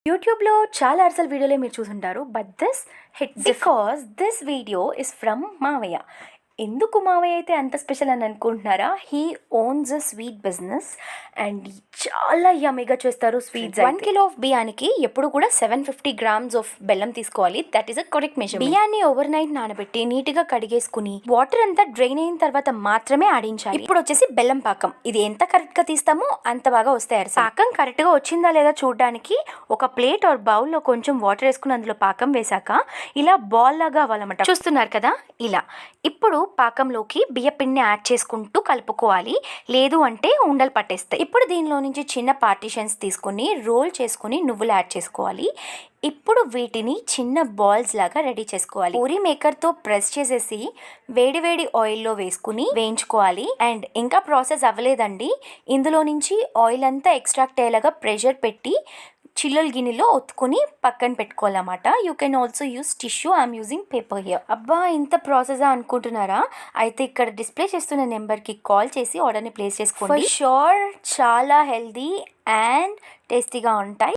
యూట్యూబ్లో చాలా అరసల్ వీడియోలే మీరు చూసుంటారు. But this hits because this video is from మావయ్య. ఎందుకు మావయ్య అయితే అంత స్పెషల్ అని అనుకుంటున్నారా? He ones a sweet business and చాలా యమ్మీగా చేస్తారు స్వీట్స్. 1 కిలో ఆఫ్ బియ్యానికి ఎప్పుడు కూడా 750 grams ఆఫ్ బెల్లం తీసుకోవాలి. That is a correct measurement. బియ్యాన్ని ఓవర్ నైట్ నానబెట్టి నీట్గా కడిగేసుకుని వాటర్ అంతా డ్రైన్ అయిన తర్వాత మాత్రమే ఆడించాలి. ఇప్పుడు వచ్చేసి బెల్లం పాకం. ఇది ఎంత కరెక్ట్గా తీస్తామో అంత బాగా వస్తాయి అరసలు. పాకం కరెక్ట్గా వచ్చిందా లేదా చూడడానికి ఒక ప్లేట్ ఆర్ బౌల్లో కొంచెం వాటర్ వేసుకుని అందులో పాకం వేశాక ఇలా బాల్ లాగా అవ్వాలన్నమాట. చూస్తున్నారు కదా ఇలా. ఇప్పుడు పాకంలోకి బియ్యపిండిని యాడ్ చేసుకుంటూ కలుపుకోవాలి. లేదు అంటే ఉండలు పట్టేస్తాయి. ఇప్పుడు దీనిలో నుంచి చిన్న పార్టీషన్స్ తీసుకుని రోల్ చేసుకుని నువ్వులు యాడ్ చేసుకోవాలి. ఇప్పుడు వీటిని చిన్న బాల్స్ లాగా రెడీ చేసుకోవాలి. పూరీ మేకర్తో ప్రెస్ చేసేసి వేడి ఆయిల్లో వేసుకుని వేయించుకోవాలి. అండ్ ఇంకా ప్రాసెస్ అవ్వలేదండి. ఇందులో నుంచి ఆయిల్ అంతా ఎక్స్ట్రాక్ట్ అయ్యేలాగా ప్రెషర్ పెట్టి చిల్లుల గిన్నెలో ఒత్తుకుని పక్కన పెట్టుకోవాలన్నమాట. You can also use tissue. I'm using paper here. అబ్బా ఇంత ప్రాసెస్ అనుకుంటున్నారా? అయితే ఇక్కడ డిస్ప్లే చేస్తున్న నెంబర్కి కాల్ చేసి ఆర్డర్ని ప్లేస్ చేసుకోండి. ఫర్ షూర్ చాలా హెల్దీ అండ్ టేస్టీగా ఉంటాయి.